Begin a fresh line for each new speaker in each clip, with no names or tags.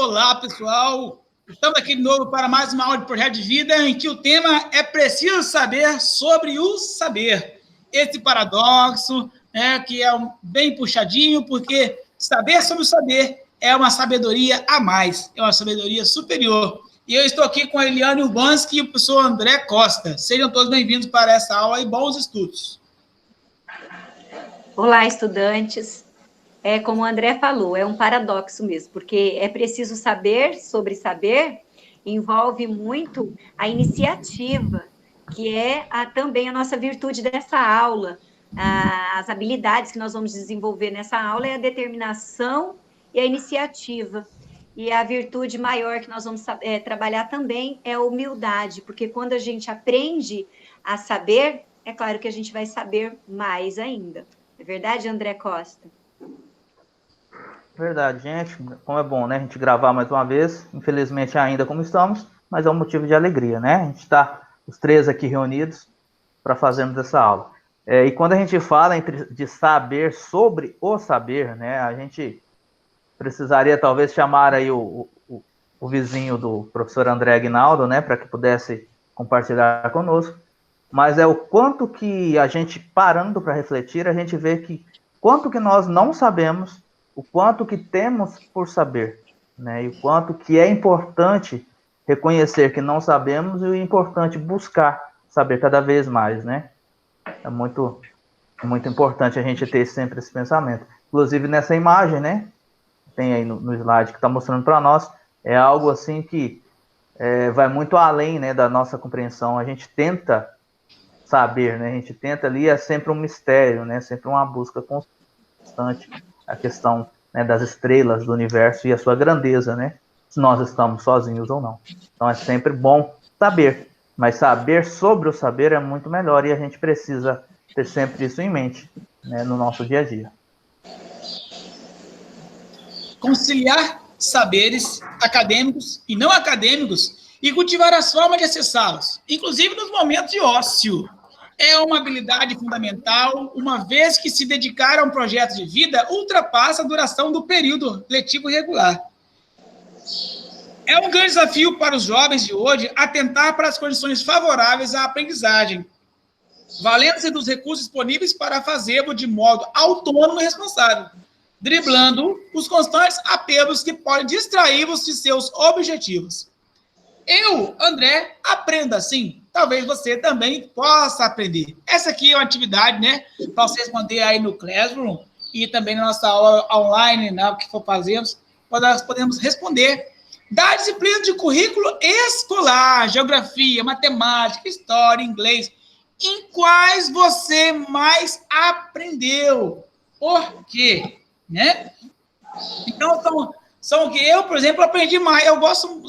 Olá, pessoal! Estamos aqui de novo para mais uma aula de projeto de vida em que o tema é preciso saber sobre o saber. Esse paradoxo, né, que é bem puxadinho, porque saber sobre o saber é uma sabedoria a mais, é uma sabedoria superior. E eu estou aqui com a Eliane Urbanski e o professor André Costa. Sejam todos bem-vindos para essa aula e bons estudos.
Olá, estudantes. Como o André falou, é um paradoxo mesmo, porque é preciso saber sobre saber, envolve muito a iniciativa, que é também a nossa virtude dessa aula. As habilidades que nós vamos desenvolver nessa aula é a determinação e a iniciativa. E a virtude maior que nós vamos trabalhar também é a humildade, porque quando a gente aprende a saber, é claro que a gente vai saber mais ainda. É verdade, André Costa?
Verdade, gente. Como é bom, né? A gente gravar mais uma vez. Infelizmente ainda como estamos, mas é um motivo de alegria, né? A gente está os três aqui reunidos para fazermos essa aula. E quando a gente fala de saber sobre o saber, né? A gente precisaria talvez chamar aí o vizinho do professor André Aguinaldo, né? Para que pudesse compartilhar conosco. Mas é o quanto que a gente, parando para refletir, a gente vê que quanto que nós não sabemos, o quanto que temos por saber, né? E o quanto que é importante reconhecer que não sabemos e o importante buscar saber cada vez mais, né? É muito importante a gente ter sempre esse pensamento. Inclusive nessa imagem, né? Tem aí no slide que está mostrando para nós, é algo assim que vai muito além, né, da nossa compreensão. A gente tenta saber, né? A gente tenta ali, é sempre um mistério, né? Sempre uma busca constante. A questão, né, das estrelas do universo e a sua grandeza, né? Se nós estamos sozinhos ou não. Então é sempre bom saber, mas saber sobre o saber é muito melhor e a gente precisa ter sempre isso em mente, né, no nosso dia a dia.
Conciliar saberes acadêmicos e não acadêmicos e cultivar as formas de acessá-los, inclusive nos momentos de ócio. É uma habilidade fundamental, uma vez que se dedicar a um projeto de vida ultrapassa a duração do período letivo regular. É um grande desafio para os jovens de hoje atentar para as condições favoráveis à aprendizagem, valendo-se dos recursos disponíveis para fazê-lo de modo autônomo e responsável, driblando os constantes apelos que podem distraí-los de seus objetivos. Eu, André, aprendo assim. Talvez você também possa aprender. Essa aqui é uma atividade, né, para você responder aí no Classroom e também na nossa aula online, né, o que for fazermos, nós podemos responder da disciplina de currículo escolar, geografia, matemática, história, inglês, em quais você mais aprendeu. Por quê? Né? Então, são que eu, por exemplo, aprendi mais,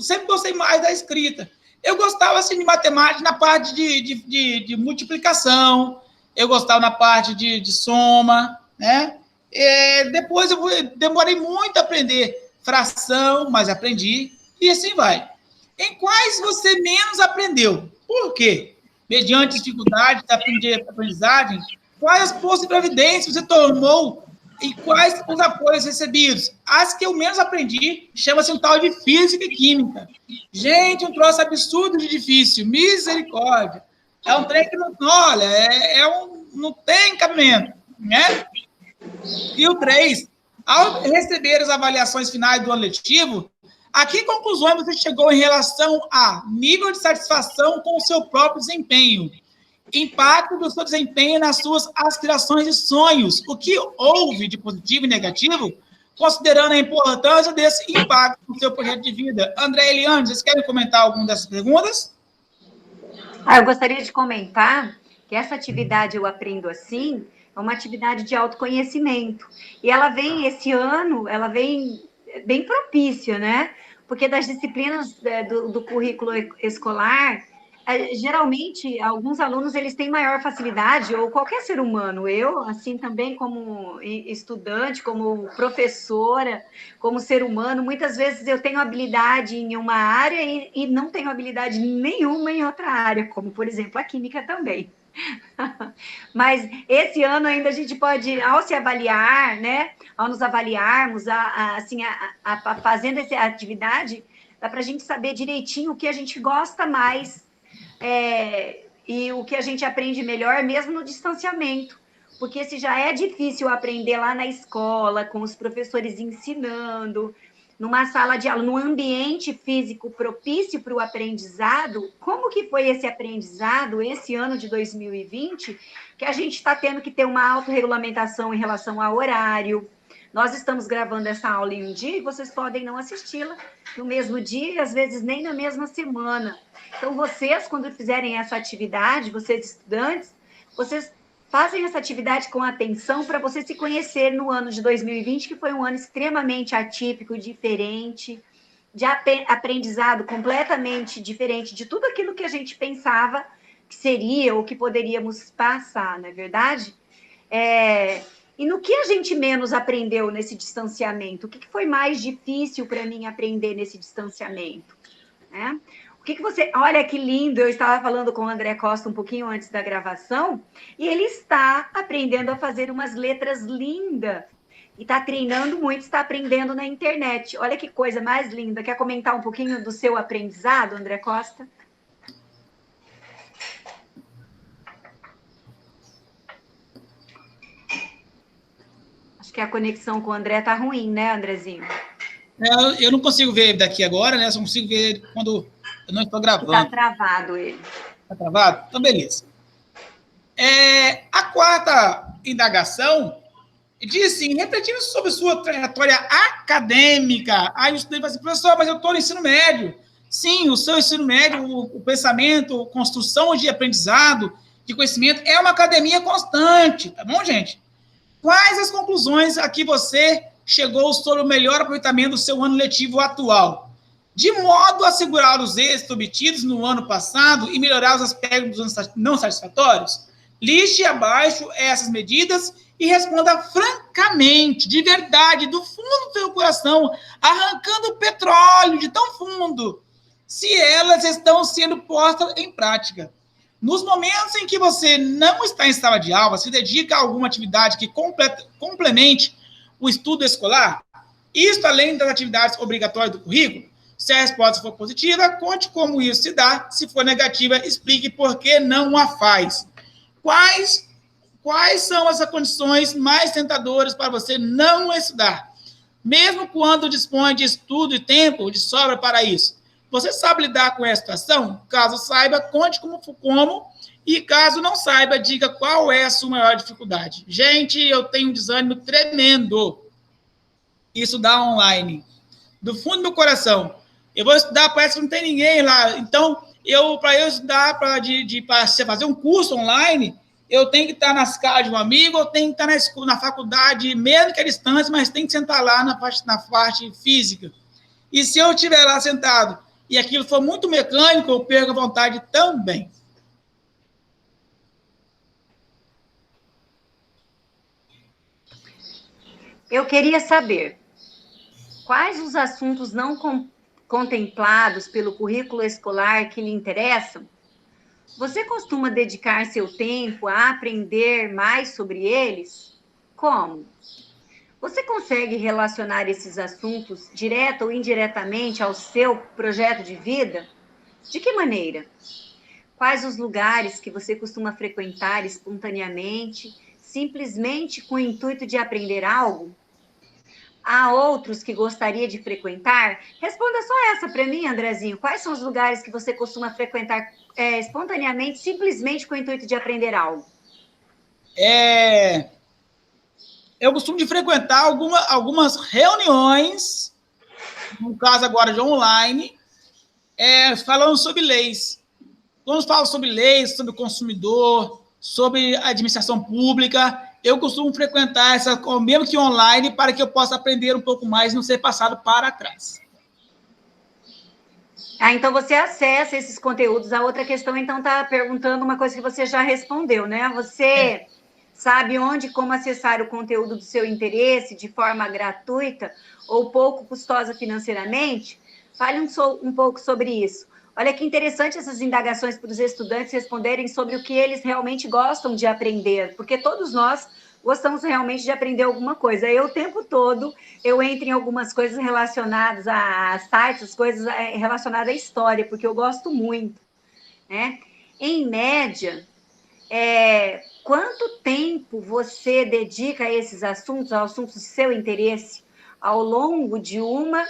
sempre gostei mais da escrita. Eu gostava, assim, de matemática na parte de multiplicação, eu gostava na parte de soma, né? Depois eu demorei muito a aprender fração, mas aprendi, e assim vai. Em quais você menos aprendeu? Por quê? Mediante dificuldades da aprendizagem, quais as possíveis providências você tomou e quais os apoios recebidos? As que eu menos aprendi, chama-se um tal de física e química. Gente, um troço absurdo de difícil, misericórdia. É um trem que não, olha, não tem cabimento, né? E o 3, ao receber as avaliações finais do ano letivo, a que conclusões você chegou em relação a nível de satisfação com o seu próprio desempenho? Impacto do seu desempenho nas suas aspirações e sonhos. O que houve de positivo e negativo, considerando a importância desse impacto no seu projeto de vida? André e Eliane, vocês querem comentar alguma dessas perguntas?
Eu gostaria de comentar que essa atividade Eu Aprendo Assim é uma atividade de autoconhecimento. E ela vem, esse ano, ela vem bem propícia, né? Porque das disciplinas do currículo escolar, geralmente, alguns alunos, eles têm maior facilidade, ou qualquer ser humano, eu, assim, também como estudante, como professora, como ser humano, muitas vezes eu tenho habilidade em uma área e não tenho habilidade nenhuma em outra área, como, por exemplo, a química também. Mas esse ano ainda a gente pode, ao se avaliar, né? Ao nos avaliarmos, fazendo essa atividade, dá para a gente saber direitinho o que a gente gosta mais e o que a gente aprende melhor, mesmo no distanciamento. Porque se já é difícil aprender lá na escola, com os professores ensinando, numa sala de aula, num ambiente físico propício para o aprendizado, como que foi esse aprendizado, esse ano de 2020, que a gente está tendo que ter uma autorregulamentação em relação ao horário. Nós estamos gravando essa aula em um dia e vocês podem não assisti-la no mesmo dia e às vezes nem na mesma semana. Então, vocês, quando fizerem essa atividade, vocês estudantes, vocês fazem essa atividade com atenção para você se conhecer no ano de 2020, que foi um ano extremamente atípico, diferente, de aprendizado completamente diferente de tudo aquilo que a gente pensava que seria ou que poderíamos passar, não é verdade? E no que a gente menos aprendeu nesse distanciamento? O que foi mais difícil para mim aprender nesse distanciamento? Né? O que você... Olha que lindo, eu estava falando com o André Costa um pouquinho antes da gravação, e ele está aprendendo a fazer umas letras lindas, e está treinando muito, está aprendendo na internet. Olha que coisa mais linda. Quer comentar um pouquinho do seu aprendizado, André Costa? Acho que a conexão com o André está ruim, né, Andrezinho?
Eu não consigo ver daqui agora, né? Só consigo ver quando eu não estou gravando.
Está travado ele.
Está travado? Então, beleza. A quarta indagação diz assim, refletindo sobre sua trajetória acadêmica. Aí o estudante fala assim, professor, mas eu estou no ensino médio. Sim, o seu ensino médio, o pensamento, a construção de aprendizado, de conhecimento, é uma academia constante, tá bom, gente? Quais as conclusões a que você chegou sobre o melhor aproveitamento do seu ano letivo atual? De modo a assegurar os êxitos obtidos no ano passado e melhorar os aspectos não satisfatórios? Liste abaixo essas medidas e responda francamente, de verdade, do fundo do seu coração, arrancando o petróleo de tão fundo, se elas estão sendo postas em prática. Nos momentos em que você não está em sala de aula, se dedica a alguma atividade que complemente o estudo escolar, isto além das atividades obrigatórias do currículo. Se a resposta for positiva, conte como isso se dá. Se for negativa, explique por que não a faz. Quais são as condições mais tentadoras para você não estudar? Mesmo quando dispõe de estudo e tempo de sobra para isso. Você sabe lidar com essa situação? Caso saiba, conte como. E caso não saiba, diga qual é a sua maior dificuldade. Gente, eu tenho um desânimo tremendo. Isso dá online. Do fundo do meu coração. Eu vou estudar, parece que não tem ninguém lá. Então, para eu estudar, para fazer um curso online, eu tenho que estar nas casas de um amigo, eu tenho que estar na faculdade, mesmo que a distância, mas tem que sentar lá na parte física. E se eu estiver lá sentado e aquilo for muito mecânico, eu perco a vontade também.
Eu queria saber quais os assuntos não contemplados pelo currículo escolar que lhe interessam. Você costuma dedicar seu tempo a aprender mais sobre eles? Como? Você consegue relacionar esses assuntos, direta ou indiretamente, ao seu projeto de vida? De que maneira? Quais os lugares que você costuma frequentar espontaneamente, simplesmente com o intuito de aprender algo? Há outros que gostaria de frequentar? Responda só essa para mim, Andrezinho. Quais são os lugares que você costuma frequentar espontaneamente, simplesmente com o intuito de aprender algo?
Eu costumo de frequentar algumas reuniões, no caso agora de online, falando sobre leis. Quando falo sobre leis, sobre o consumidor, sobre a administração pública, eu costumo frequentar essa, mesmo que online, para que eu possa aprender um pouco mais e não ser passado para trás.
Então você acessa esses conteúdos. A outra questão, então, está perguntando uma coisa que você já respondeu, né? Você sabe onde e como acessar o conteúdo do seu interesse de forma gratuita ou pouco custosa financeiramente? Fale um pouco sobre isso. Olha que interessante essas indagações para os estudantes responderem sobre o que eles realmente gostam de aprender, porque todos nós gostamos realmente de aprender alguma coisa. Eu, o tempo todo, eu entro em algumas coisas relacionadas a sites, coisas relacionadas à história, porque eu gosto muito, né? Em média, quanto tempo você dedica a esses assuntos, aos assuntos de seu interesse, ao longo de uma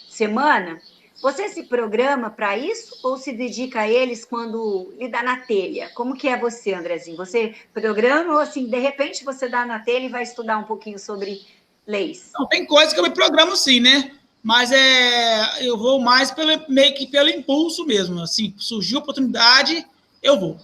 semana? Você se programa para isso ou se dedica a eles quando lhe dá na telha? Como que é você, Andrezinho? Você programa ou, assim, de repente você dá na telha e vai estudar um pouquinho sobre leis?
Não, tem coisa que eu me programo sim, né? Mas eu vou mais meio que pelo impulso mesmo. Assim, surgiu oportunidade, eu vou.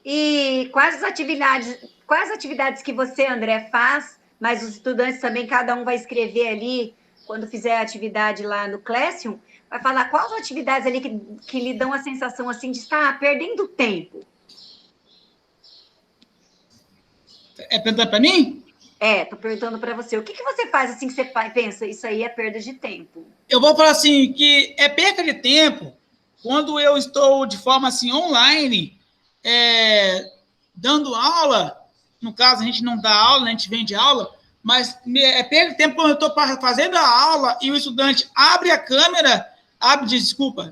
E quais atividades que você, André, faz, mas os estudantes também, cada um vai escrever ali, quando fizer a atividade lá no Classroom, vai falar quais atividades ali que lhe dão a sensação assim de estar perdendo tempo.
É perguntar para mim?
Estou perguntando para você. O que você faz assim que você pensa, isso aí é perda de tempo?
Eu vou falar assim, que é perda de tempo quando eu estou de forma assim online, dando aula. No caso, a gente não dá aula, né? A gente vende aula, mas é perda de tempo quando eu estou fazendo a aula e o estudante abre a câmera,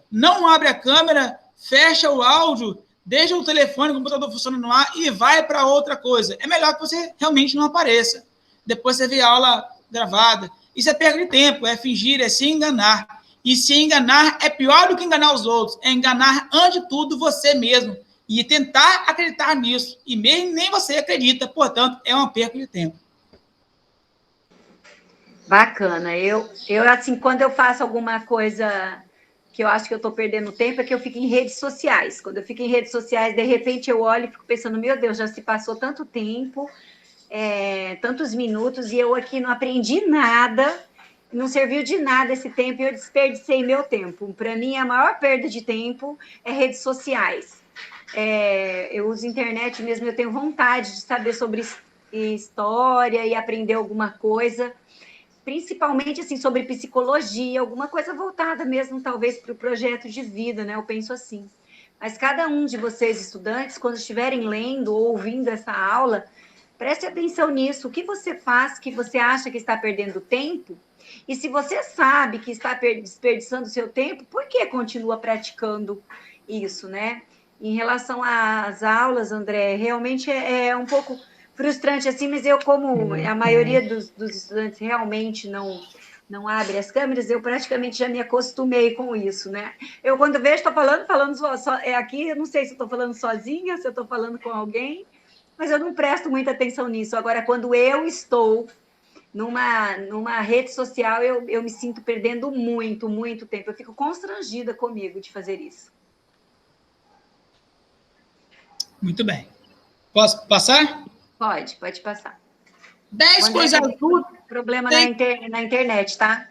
não abre a câmera, fecha o áudio, deixa o telefone, o computador funcionando no ar e vai para outra coisa. É melhor que você realmente não apareça. Depois você vê a aula gravada. Isso é perda de tempo, é fingir, é se enganar. E se enganar é pior do que enganar os outros. É enganar, antes de tudo, você mesmo. E tentar acreditar nisso. E nem você acredita, portanto, é uma perda de tempo.
Bacana. Eu assim, quando eu faço alguma coisa que eu acho que eu estou perdendo tempo, é que eu fico em redes sociais. Quando eu fico em redes sociais, de repente eu olho e fico pensando, meu Deus, já se passou tanto tempo, tantos minutos, e eu aqui não aprendi nada, não serviu de nada esse tempo, e eu desperdicei meu tempo. Para mim, a maior perda de tempo é redes sociais. Eu uso internet mesmo, eu tenho vontade de saber sobre história e aprender alguma coisa, principalmente assim sobre psicologia, alguma coisa voltada mesmo talvez para o projeto de vida, né? Eu penso assim. Mas cada um de vocês, estudantes, quando estiverem lendo ou ouvindo essa aula, preste atenção nisso. O que você faz que você acha que está perdendo tempo? E se você sabe que está desperdiçando seu tempo, por que continua praticando isso, né? Em relação às aulas, André, realmente é um pouco frustrante assim, mas eu, como a maioria dos estudantes realmente não abre as câmeras, eu praticamente já me acostumei com isso, né? Eu, quando vejo, estou falando só aqui, eu não sei se estou falando sozinha, se eu estou falando com alguém, mas eu não presto muita atenção nisso. Agora, quando eu estou numa rede social, eu me sinto perdendo muito, muito tempo. Eu fico constrangida comigo de fazer isso.
Muito bem. Posso passar?
Pode passar.
10 coisas úteis.
Problema na internet, tá?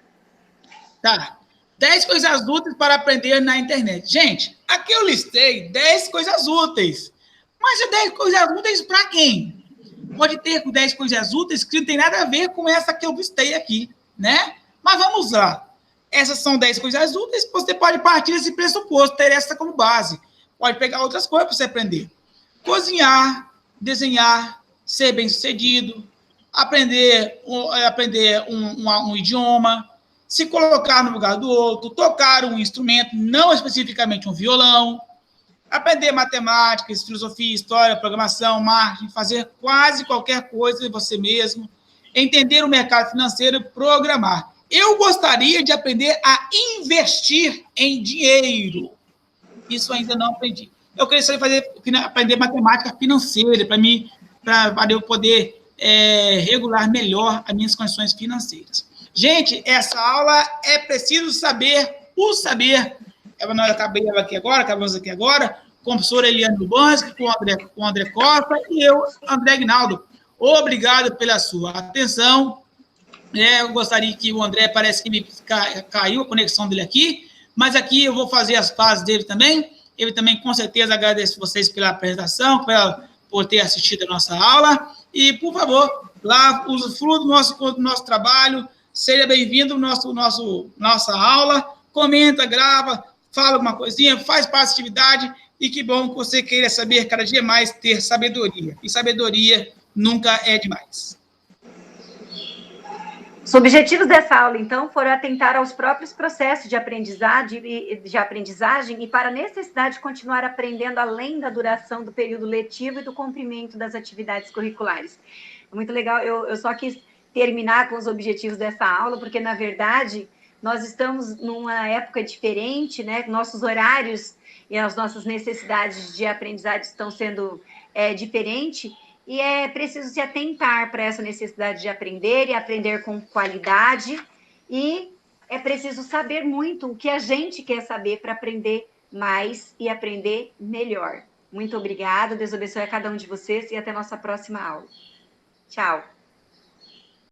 Tá. 10 coisas úteis para aprender na internet. Gente, aqui eu listei 10 coisas úteis. Mas é 10 coisas úteis para quem? Pode ter 10 coisas úteis que não tem nada a ver com essa que eu listei aqui, né? Mas vamos lá. Essas são 10 coisas úteis, você pode partir desse pressuposto, ter essa como base. Pode pegar outras coisas para você aprender. Cozinhar, desenhar, ser bem-sucedido, aprender um idioma, se colocar no lugar do outro, tocar um instrumento, não especificamente um violão, aprender matemática, filosofia, história, programação, marketing, fazer quase qualquer coisa de você mesmo, entender o mercado financeiro e programar. Eu gostaria de aprender a investir em dinheiro. Isso ainda não aprendi. Eu queria aprender matemática financeira para eu poder regular melhor as minhas condições financeiras. Gente, essa aula é preciso saber o saber. Nós acabamos aqui agora, com a professora Eliane Lubanski, com o André Costa e eu, André Aguinaldo. Obrigado pela sua atenção. Eu gostaria que o André, parece que caiu a conexão dele aqui, mas aqui eu vou fazer as pazes dele também. Ele também, com certeza, agradece vocês pela apresentação, por ter assistido a nossa aula. E, por favor, lá, usufrua do nosso trabalho. Seja bem-vindo à nossa aula. comenta, grava, fala alguma coisinha, faz parte da atividade, e que bom que você queira saber cada dia mais, ter sabedoria. E sabedoria nunca é demais.
Os objetivos dessa aula, então, foram atentar aos próprios processos de aprendizagem e para a necessidade de continuar aprendendo além da duração do período letivo e do cumprimento das atividades curriculares. Muito legal, eu só quis terminar com os objetivos dessa aula, porque, na verdade, nós estamos numa época diferente, né? Nossos horários e as nossas necessidades de aprendizagem estão sendo diferentes, e é preciso se atentar para essa necessidade de aprender e aprender com qualidade, e é preciso saber muito o que a gente quer saber para aprender mais e aprender melhor. Muito obrigada, Deus abençoe a cada um de vocês e até a nossa próxima aula. Tchau!